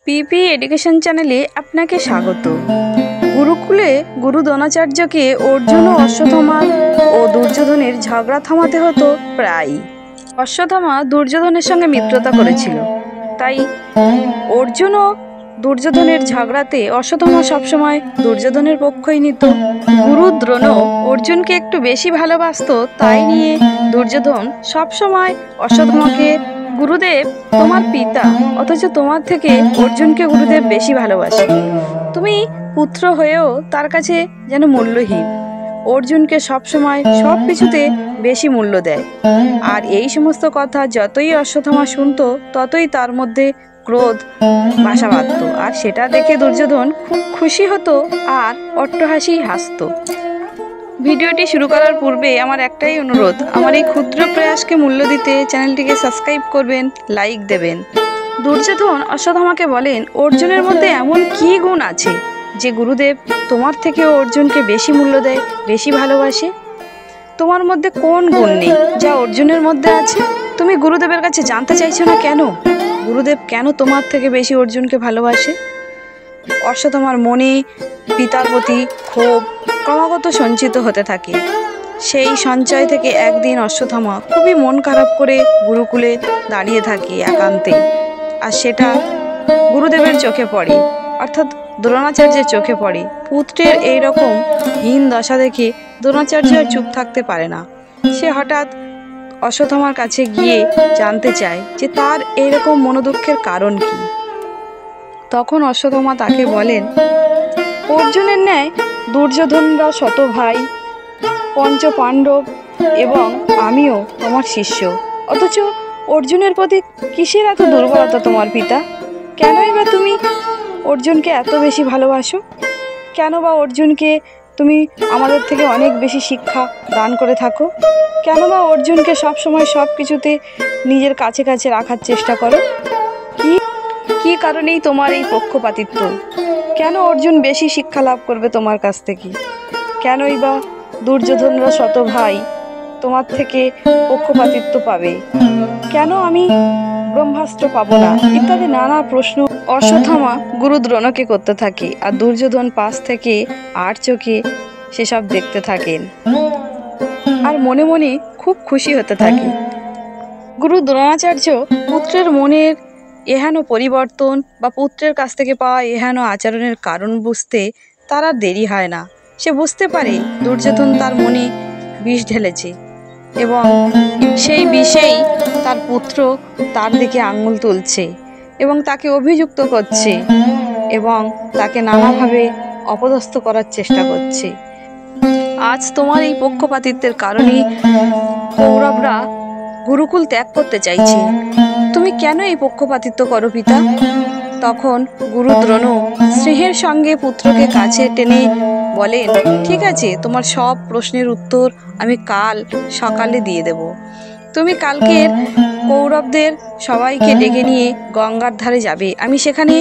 পিপি education চ্যানেলে আপনাকে স্বাগত। গুরুকুলে গুরু দ্রোণাচার্যকে অর্জুন ও অশ্বত্থামা ও দুর্যোধনের ঝগড়া থামাতে হতো প্রায়ই। অশ্বত্থামা দুর্যোধনের সঙ্গে মিত্রতা করেছিল, তাই অর্জুন ও দুর্যোধনের ঝগড়াতে অশ্বত্থামা সবসময় দুর্যোধনের পক্ষই নিত। গুরু দ্রোণ অর্জুনকে একটু বেশি ভালোবাসতো, তাই নিয়ে দুর্যোধন সবসময় অশ্বত্থামাকে, গুরুদেব তোমার পিতা, অথচ তোমার থেকে অর্জুনকে গুরুদেব বেশি ভালোবাসে। তুমি পুত্র হয়েও তার কাছে যেন মূল্যহীন। অর্জুনকে সবসময় সব কিছুতে বেশি মূল্য দেয়। আর এই সমস্ত কথা যতই অশ্বত্থামা শুনতো, ততই তার মধ্যে ক্রোধ বাসা বাঁধত। আর সেটা দেখে দুর্যোধন খুব খুশি হতো আর অট্টহাসি হাসতো। ভিডিওটি শুরু করার পূর্বে আমার একটাই অনুরোধ, আমার এই ক্ষুদ্র প্রয়াসকে মূল্য দিতে চ্যানেলটিকে সাবস্ক্রাইব করবেন, লাইক দেবেন। দুর্যোধন অশ্বত্থামাকে বলেন, অর্জুনের মধ্যে এমন কী গুণ আছে যে গুরুদেব তোমার থেকেও অর্জুনকে বেশি মূল্য দেয়, বেশি ভালোবাসে? তোমার মধ্যে কোন গুণ নেই যা অর্জুনের মধ্যে আছে? তুমি গুরুদেবের কাছে জানতে চাইছো না কেন? গুরুদেব কেন তোমার থেকে বেশি অর্জুনকে ভালোবাসে? অশ্বত্থামার মনে পিতার প্রতি ক্ষোভ ক্রমাগত সঞ্চিত হতে থাকে। সেই সঞ্চয় থেকে একদিন অশ্বত্থামা খুবই মন খারাপ করে গুরুকুলে দাঁড়িয়ে থাকে একান্তে। আর সেটা গুরুদেবের চোখে পড়ে, অর্থাৎ দ্রোণাচার্যের চোখে পড়ে। পুত্রের এইরকম হীন দশা দেখে দ্রোণাচার্য আর চুপ থাকতে পারে না। সে হঠাৎ অশ্বত্থামার কাছে গিয়ে জানতে চায় যে তার এইরকম মনোদুঃখের কারণ কি। তখন অশ্বত্থামা তাকে বলেন, অর্জুনের ন্যায় দুর্যোধনরা শত ভাই, পঞ্চ পাণ্ডব এবং আমিও তোমার শিষ্য, অথচ অর্জুনের প্রতি কিসের এত দুর্বলতা তোমার পিতা? কেনই বা তুমি অর্জুনকে এত বেশি ভালোবাসো? কেন বা অর্জুনকে তুমি আমাদের থেকে অনেক বেশি শিক্ষা দান করে থাকো? কেন বা অর্জুনকে সবসময় সব কিছুতে নিজের কাছে কাছে রাখার চেষ্টা করো? কি কারণেই তোমার এই পক্ষপাতিত্ব? কেন অর্জুন বেশি শিক্ষা লাভ করবে তোমার কাছ থেকে? কেনই বা দুর্যোধনরা শত ভাই তোমার থেকে পক্ষপাতিত্ব পাবে? কেন আমি ব্রহ্মাস্ত্র পাবো না? ইত্যাদি নানা প্রশ্ন অশ্বত্থামা গুরু দ্রোণকে করতে থাকে। আর দুর্যোধন পাশ থেকে আর চোখে সেসব দেখতে থাকেন আর মনে মনে খুব খুশি হতে থাকে। গুরু দ্রোণাচার্য পুত্রের মনের এহেন পরিবর্তন বা পুত্রের কাছ থেকে পাওয়া এহেন আচরণের কারণ বুঝতে তার আর দেরি হয় না। সে বুঝতে পারে দুর্যোধন তার মনে বিষ ঢেলেছে এবং সেই বিষেই তার পুত্র তার দিকে আঙুল তুলছে এবং তাকে অভিযুক্ত করছে এবং তাকে নানাভাবে অপদস্থ করার চেষ্টা করছে। আজ তোমার এই পক্ষপাতিত্বের কারণে কৌরবরা গুরুকুল ত্যাগ করতে চাইছে। তুমি কেন এই পক্ষপাতিত্ব করো পিতা? তখন গুরু দ্রোণ স্নেহের সঙ্গে পুত্রকে কাছে টেনে বলেন, ঠিক আছে, তোমার সব প্রশ্নের উত্তর আমি কাল সকালে দিয়ে দেব। তুমি কালকের কৌরবদের সবাইকে ডেকে নিয়ে গঙ্গার ধারে যাবে। আমি সেখানে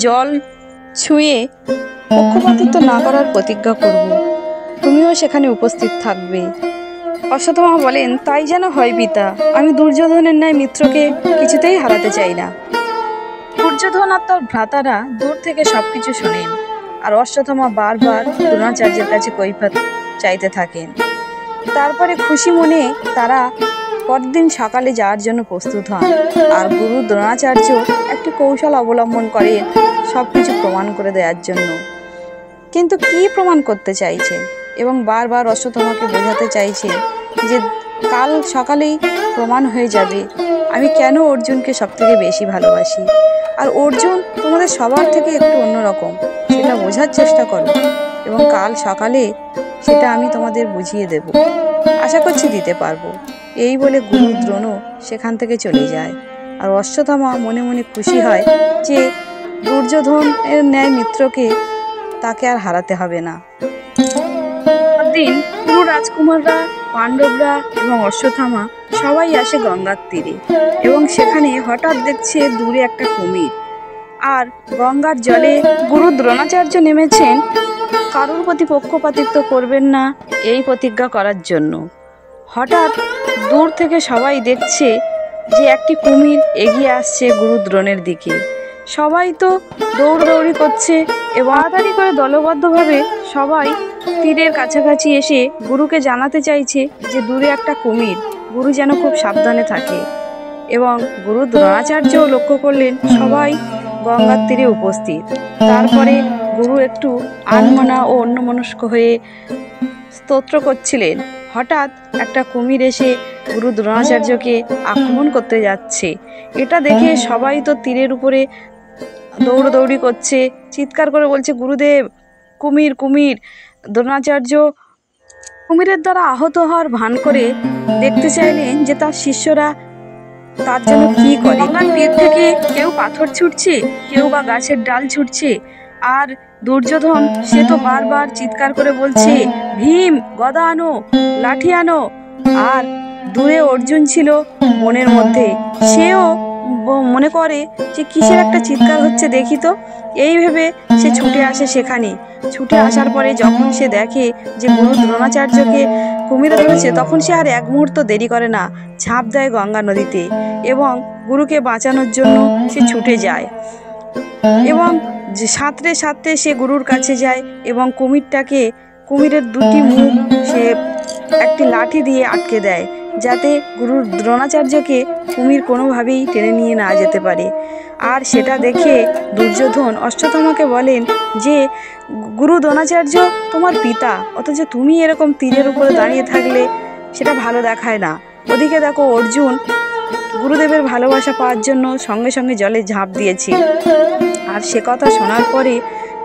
জল ছুঁয়ে পক্ষপাতিত্ব না করার প্রতিজ্ঞা করব। তুমিও সেখানে উপস্থিত থাকবে। অশ্বত্থামা বলেন, তাই যেন হয় পিতা। আমি দুর্যোধনের ন্যায় মিত্রকে কিছুতেই হারাতে চাই না। দুর্যোধন আর তার ভ্রাতারা দূর থেকে সবকিছু শোনেন আর অশ্বত্থামা বারবার দ্রোণাচার্যের কাছে কৈফিয়ত চাইতে থাকেন। তারপরে খুশি মনে তারা পরদিন সকালে যাওয়ার জন্য প্রস্তুত হন। আর গুরু দ্রোণাচার্য একটি কৌশল অবলম্বন করেন সবকিছু প্রমাণ করে দেওয়ার জন্য। কিন্তু কি প্রমাণ করতে চাইছেন এবং বারবার অশ্বত্থামাকে বোঝাতে চাইছেন যে কাল সকালেই প্রমাণ হয়ে যাবে আমি কেন অর্জুনকে সব থেকে বেশি ভালোবাসি। আর অর্জুন তোমাদের সবার থেকে একটু অন্যরকম, সেটা বোঝার চেষ্টা করো এবং কাল সকালে সেটা আমি তোমাদের বুঝিয়ে দেব। আশা করছি দিতে পারবো। এই বলে গুরু দ্রোণ সেখান থেকে চলে যায়। আর অশ্বত্থামা মনে মনে খুশি হয় যে দুর্যোধনের ন্যায় মিত্রকে তাকে আর হারাতে হবে না। পরদিন পুরো রাজকুমাররা, পাণ্ডবরা এবং অশ্বত্থামা সবাই আসে গঙ্গার তীরে এবং সেখানে হঠাৎ দেখছে দূরে একটা কুমির। আর গঙ্গার জলে গুরু দ্রোণাচার্য নেমেছেন কারোর প্রতি পক্ষপাতিত্ব করবেন না এই প্রতিজ্ঞা করার জন্য। হঠাৎ দূর থেকে সবাই দেখছে যে একটি কুমির এগিয়ে আসছে গুরু দ্রোণের দিকে। সবাই তো দৌড়দৌড়ি করছে এবং তাড়াতাড়ি করে দলবদ্ধভাবে সবাই তীরের কাছাকাছি এসে গুরুকে জানাতে চাইছে যে দূরে একটা কুমির, গুরু যেন খুব সাবধানে থাকে। এবং গুরু দ্রোণাচার্যও লক্ষ্য করলেন সবাই গঙ্গার তীরে উপস্থিত। তারপরে গুরু একটু আনমনা ও অন্যমনস্ক হয়ে স্তোত্র করছিলেন। হঠাৎ একটা কুমির এসে গুরু দ্রোণাচার্যকে আক্রমণ করতে যাচ্ছে। এটা দেখে সবাই তো তীরের উপরে দৌড়দৌড়ি করছে, চিৎকার করে বলছে, গুরুদেব, কুমির কুমির। দ্রোণাচার্য কুমিরের দ্বারা আহত হওয়ার ভান করে দেখতে চাইলেন যে তার শিষ্যরা তার জন্য কি করে। গঙ্গার তীর থেকে কেউ পাথর ছুটছে, কেউ বা গাছের ডাল ছুটছে, আর দুর্যোধন সে তো বারবার চিৎকার করে বলছে, ভীম, গদা আনো, লাঠি আনো। আর দূরে অর্জুন ছিল বনের মধ্যে, সেও মনে করে যে কিসের একটা চিৎকার হচ্ছে দেখি তো। এই ভেবে সে ছুটে আসে সেখানে। ছুটে আসার পরে যখন সে দেখে যে গুরু দ্রোণাচার্যকে কুমিরে ধরেছে, তখন সে আর এক মুহূর্ত দেরি করে না, ঝাঁপ দেয় গঙ্গা নদীতে এবং গুরুকে বাঁচানোর জন্য সে ছুটে যায়। এবং সাঁতরে সাঁতরে সে গুরুর কাছে যায় এবং কুমিরের দুটি মুখ সে একটি লাঠি দিয়ে আটকে দেয়, যাতে গুরু দ্রোণাচার্যকে কুমির কোনোভাবেই টেনে নিয়ে না যেতে পারে। আর সেটা দেখে দুর্যোধন অশ্বত্থামাকে বলেন যে, গুরু দ্রোণাচার্য তোমার পিতা, অথচ তুমি এরকম তীরের উপরে দাঁড়িয়ে থাকলে সেটা ভালো দেখায় না। ওদিকে দেখো, অর্জুন গুরুদেবের ভালোবাসা পাওয়ার জন্য সঙ্গে সঙ্গে জলে ঝাঁপ দিয়েছে। আর সে কথা শোনার পরে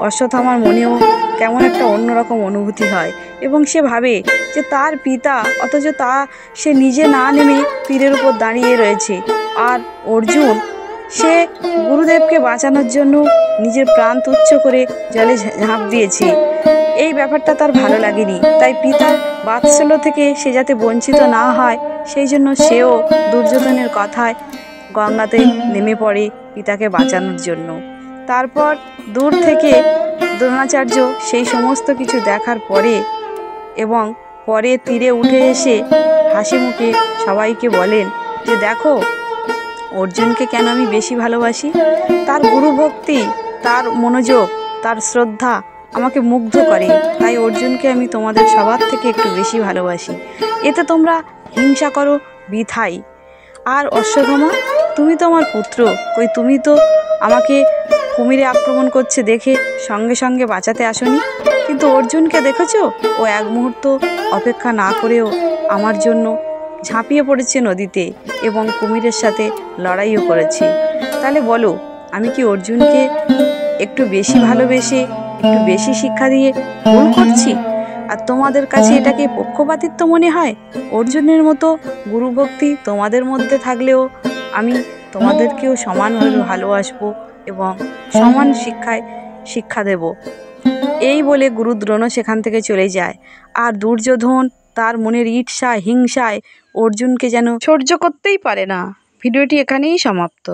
অশ্বত্থামার মনেও কেমন একটা অন্যরকম অনুভূতি হয় এবং সে ভাবে যে তার পিতা, অথচ সে নিজে না নেমে তীরের উপর দাঁড়িয়ে রয়েছে। আর অর্জুন সে গুরুদেবকে বাঁচানোর জন্য নিজের প্রাণ তুচ্ছ করে জলে ঝাঁপ দিয়েছে। এই ব্যাপারটা তার ভালো লাগেনি, তাই পিতার বাৎসল্য থেকে সে যাতে বঞ্চিত না হয় সেই জন্য সেও দুর্যোধনের কথায় গঙ্গাতে নেমে পড়ে পিতাকে বাঁচানোর জন্য। তারপর দূর থেকে দ্রোণাচার্য সেই সমস্ত কিছু দেখার পরে এবং পরে তীরে উঠে এসে হাসি মুখে সবাইকে বলেন যে, দেখো অর্জুনকে কেন আমি বেশি ভালোবাসি। তার গুরুভক্তি, তার মনোযোগ, তার শ্রদ্ধা আমাকে মুগ্ধ করে, তাই অর্জুনকে আমি তোমাদের সবার থেকে একটু বেশি ভালোবাসি। এতে তোমরা হিংসা করো বৃথাই। আর অশ্বত্থামা, তুমি তো আমার পুত্র, কই তুমি তো আমাকে কুমিরে আক্রমণ করছে দেখে সঙ্গে সঙ্গে বাঁচাতে আসনি, কিন্তু অর্জুনকে দেখেছো, ও এক মুহূর্ত অপেক্ষা না করেও আমার জন্য ঝাঁপিয়ে পড়েছে নদীতে এবং কুমিরের সাথে লড়াইও করেছে। তাহলে বলো, আমি কি অর্জুনকে একটু বেশি ভালোবেসে একটু বেশি শিক্ষা দিয়ে ভুল করছি? আর তোমাদের কাছে এটাকে পক্ষপাতিত্ব মনে হয়? অর্জুনের মতো গুরুভক্তি তোমাদের মধ্যে থাকলেও আমি তোমাদেরকেও সমানভাবে ভালোবাসবো এবং সমান শিক্ষা দেব। এই বলে গুরু দ্রোণ সেখান থেকে চলে যায়। আর দুর্যোধন তার মনের ঈর্ষা হিংসায় অর্জুনকে যেন সহ্য করতেই পারে না। ভিডিওটি এখানেই সমাপ্ত।